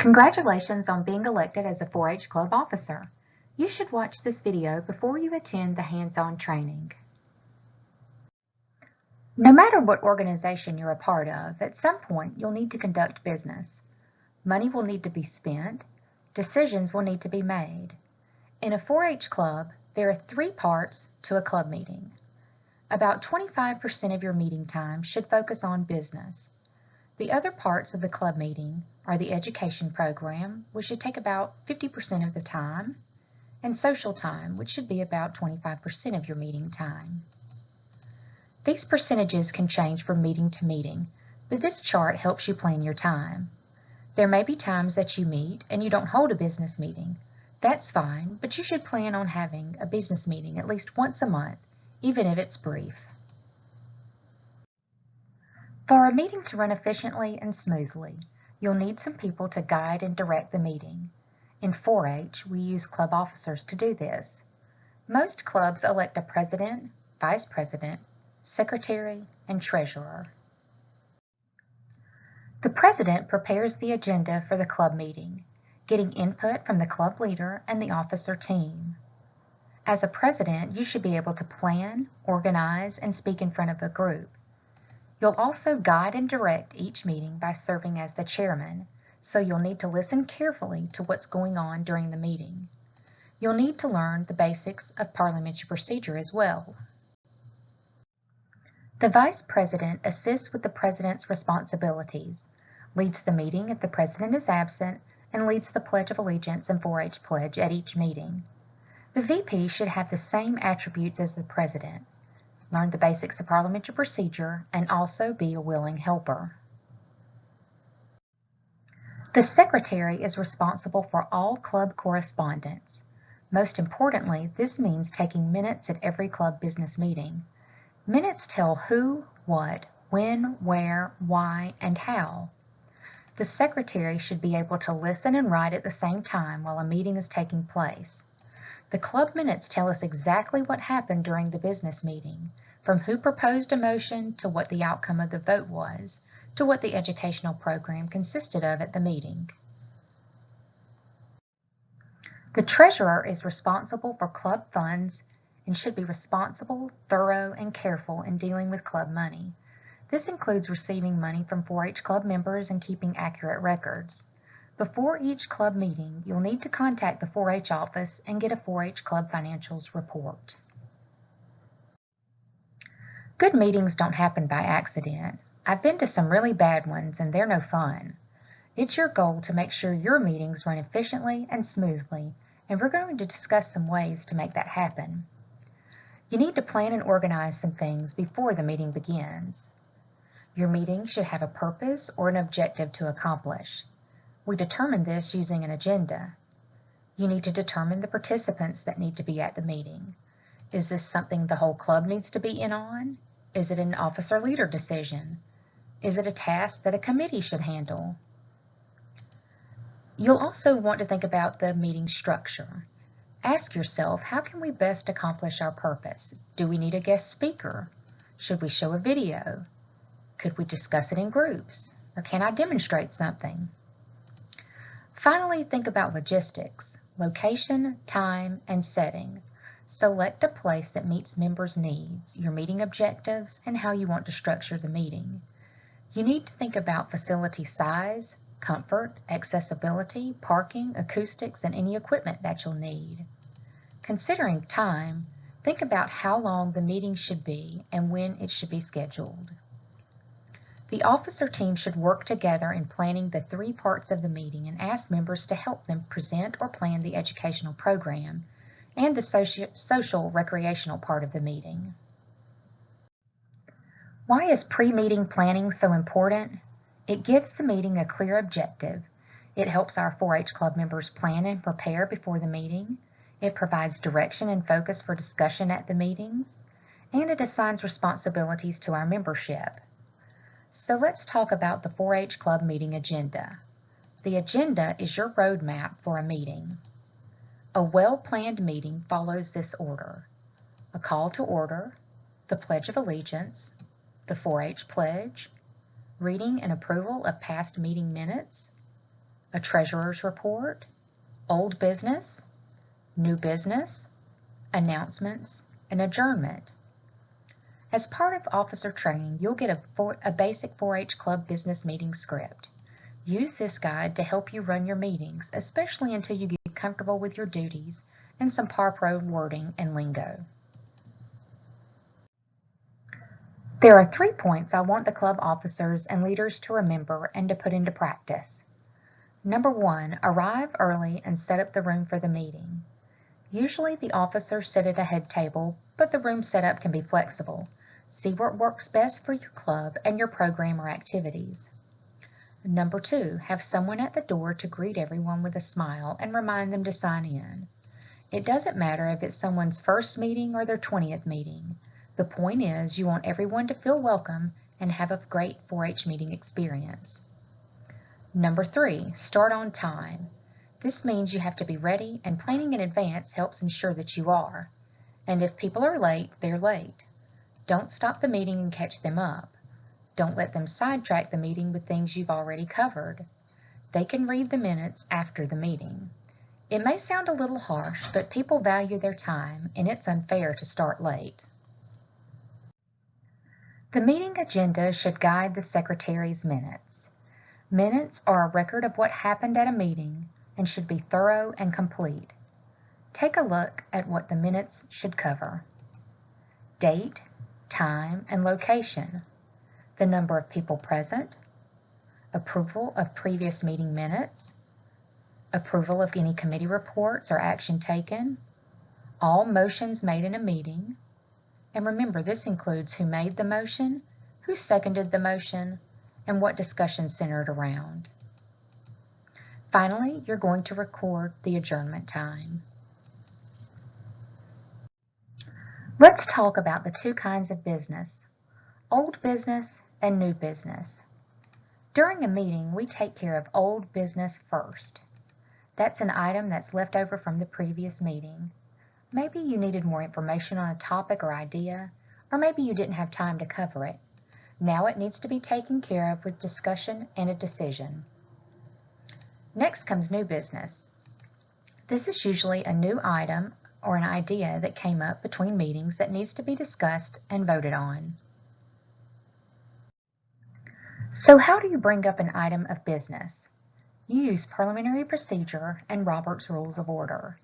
Congratulations on being elected as a 4-H Club officer. You should watch this video before you attend the hands-on training. No matter what organization you're a part of, at some point you'll need to conduct business. Money will need to be spent. Decisions will need to be made. In a 4-H club, there are 3 parts to a club meeting. About 25% of your meeting time should focus on business. The other parts of the club meeting are the education program, which should take about 50% of the time, and social time, which should be about 25% of your meeting time. These percentages can change from meeting to meeting, but this chart helps you plan your time. There may be times that you meet and you don't hold a business meeting. That's fine, but you should plan on having a business meeting at least once a month, even if it's brief. For a meeting to run efficiently and smoothly, you'll need some people to guide and direct the meeting. In 4-H, we use club officers to do this. Most clubs elect a president, vice president, secretary, and treasurer. The president prepares the agenda for the club meeting, getting input from the club leader and the officer team. As a president, you should be able to plan, organize, and speak in front of a group. You'll also guide and direct each meeting by serving as the chairman, so you'll need to listen carefully to what's going on during the meeting. You'll need to learn the basics of parliamentary procedure as well. The vice president assists with the president's responsibilities, leads the meeting if the president is absent, and leads the Pledge of Allegiance and 4-H pledge at each meeting. The VP should have the same attributes as the president, learn the basics of parliamentary procedure, and also be a willing helper. The secretary is responsible for all club correspondence. Most importantly, this means taking minutes at every club business meeting. Minutes tell who, what, when, where, why, and how. The secretary should be able to listen and write at the same time while a meeting is taking place. The club minutes tell us exactly what happened during the business meeting, from who proposed a motion to what the outcome of the vote was, to what the educational program consisted of at the meeting. The treasurer is responsible for club funds and should be responsible, thorough, and careful in dealing with club money. This includes receiving money from 4-H club members and keeping accurate records. Before each club meeting, you'll need to contact the 4-H office and get a 4-H club financials report. Good meetings don't happen by accident. I've been to some really bad ones and they're no fun. It's your goal to make sure your meetings run efficiently and smoothly, and we're going to discuss some ways to make that happen. You need to plan and organize some things before the meeting begins. Your meeting should have a purpose or an objective to accomplish. We determine this using an agenda. You need to determine the participants that need to be at the meeting. Is this something the whole club needs to be in on? Is it an officer-leader decision? Is it a task that a committee should handle? You'll also want to think about the meeting structure. Ask yourself, how can we best accomplish our purpose? Do we need a guest speaker? Should we show a video? Could we discuss it in groups? Or can I demonstrate something? Finally, think about logistics, location, time, and setting. Select a place that meets members' needs, your meeting objectives, and how you want to structure the meeting. You need to think about facility size, comfort, accessibility, parking, acoustics, and any equipment that you'll need. Considering time, think about how long the meeting should be and when it should be scheduled. The officer team should work together in planning the 3 parts of the meeting and ask members to help them present or plan the educational program and the social recreational part of the meeting. Why is pre-meeting planning so important? It gives the meeting a clear objective. It helps our 4-H club members plan and prepare before the meeting. It provides direction and focus for discussion at the meetings, and it assigns responsibilities to our membership. So let's talk about the 4-H club meeting agenda. The agenda is your roadmap for a meeting. A well-planned meeting follows this order: a call to order, the Pledge of Allegiance, the 4-H pledge, reading and approval of past meeting minutes, a treasurer's report, old business, new business, announcements, and adjournment. As part of officer training, you'll get a basic 4-H club business meeting script. Use this guide to help you run your meetings, especially until you get comfortable with your duties and some Par-Pro wording and lingo. There are 3 points I want the club officers and leaders to remember and to put into practice. Number 1, arrive early and set up the room for the meeting. Usually the officers sit at a head table, but the room setup can be flexible. See what works best for your club and your program or activities. Number 2, have someone at the door to greet everyone with a smile and remind them to sign in. It doesn't matter if it's someone's first meeting or their 20th meeting. The point is you want everyone to feel welcome and have a great 4-H meeting experience. Number 3, start on time. This means you have to be ready, and planning in advance helps ensure that you are. And if people are late, they're late. Don't stop the meeting and catch them up. Don't let them sidetrack the meeting with things you've already covered. They can read the minutes after the meeting. It may sound a little harsh, but people value their time, and it's unfair to start late. The meeting agenda should guide the secretary's minutes. Minutes are a record of what happened at a meeting and should be thorough and complete. Take a look at what the minutes should cover. Date, time, and location. The number of people present. Approval of previous meeting minutes. Approval of any committee reports or action taken. All motions made in a meeting. And remember, this includes who made the motion, who seconded the motion, and what discussion centered around. Finally, you're going to record the adjournment time. Let's talk about the 2 kinds of business, old business and new business. During a meeting, we take care of old business first. That's an item that's left over from the previous meeting. Maybe you needed more information on a topic or idea, or maybe you didn't have time to cover it. Now it needs to be taken care of with discussion and a decision. Next comes new business. This is usually a new item or an idea that came up between meetings that needs to be discussed and voted on. So how do you bring up an item of business? You use parliamentary procedure and Robert's Rules of Order.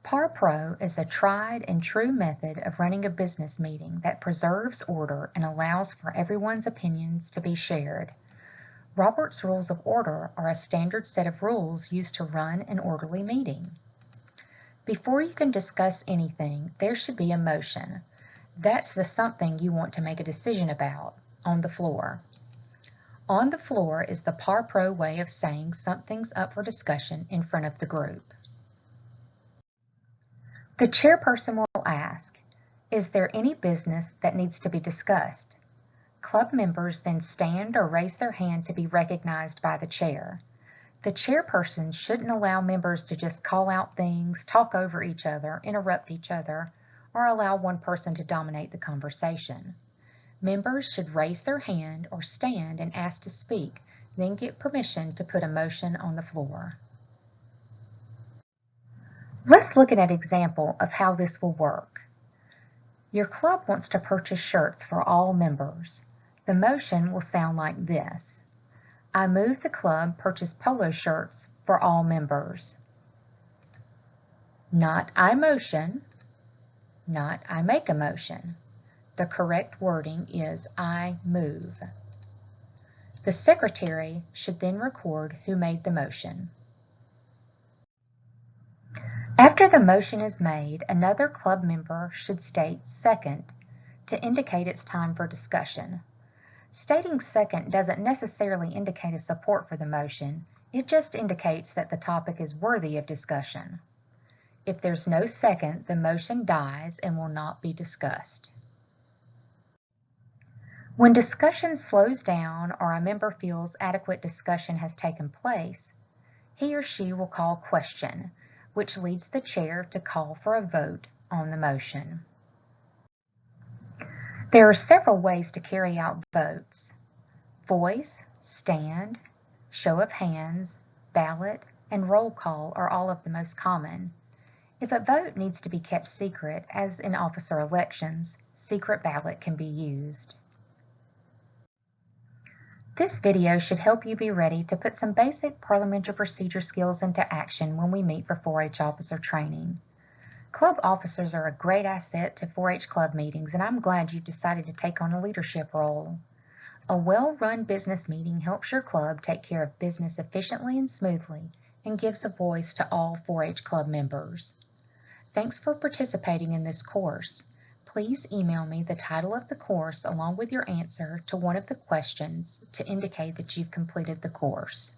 Par-Pro is a tried and true method of running a business meeting that preserves order and allows for everyone's opinions to be shared. Robert's Rules of Order are a standard set of rules used to run an orderly meeting. Before you can discuss anything, there should be a motion. That's the something you want to make a decision about on the floor. On the floor is the Par-Pro way of saying something's up for discussion in front of the group. The chairperson will ask, is there any business that needs to be discussed? Club members then stand or raise their hand to be recognized by the chair. The chairperson shouldn't allow members to just call out things, talk over each other, interrupt each other, or allow one person to dominate the conversation. Members should raise their hand or stand and ask to speak, then get permission to put a motion on the floor. Let's look at an example of how this will work. Your club wants to purchase shirts for all members. The motion will sound like this. I move the club purchase polo shirts for all members. Not I motion, not I make a motion. The correct wording is I move. The secretary should then record who made the motion. After the motion is made, another club member should state second to indicate it's time for discussion. Stating second doesn't necessarily indicate a support for the motion, it just indicates that the topic is worthy of discussion. If there's no second, the motion dies and will not be discussed. When discussion slows down or a member feels adequate discussion has taken place, he or she will call question, which leads the chair to call for a vote on the motion. There are several ways to carry out votes: voice, stand, show of hands, ballot, and roll call are all of the most common. If a vote needs to be kept secret, as in officer elections, secret ballot can be used. This video should help you be ready to put some basic parliamentary procedure skills into action when we meet for 4-H officer training. Club officers are a great asset to 4-H club meetings, and I'm glad you decided to take on a leadership role. A well-run business meeting helps your club take care of business efficiently and smoothly and gives a voice to all 4-H club members. Thanks for participating in this course. Please email me the title of the course along with your answer to one of the questions to indicate that you've completed the course.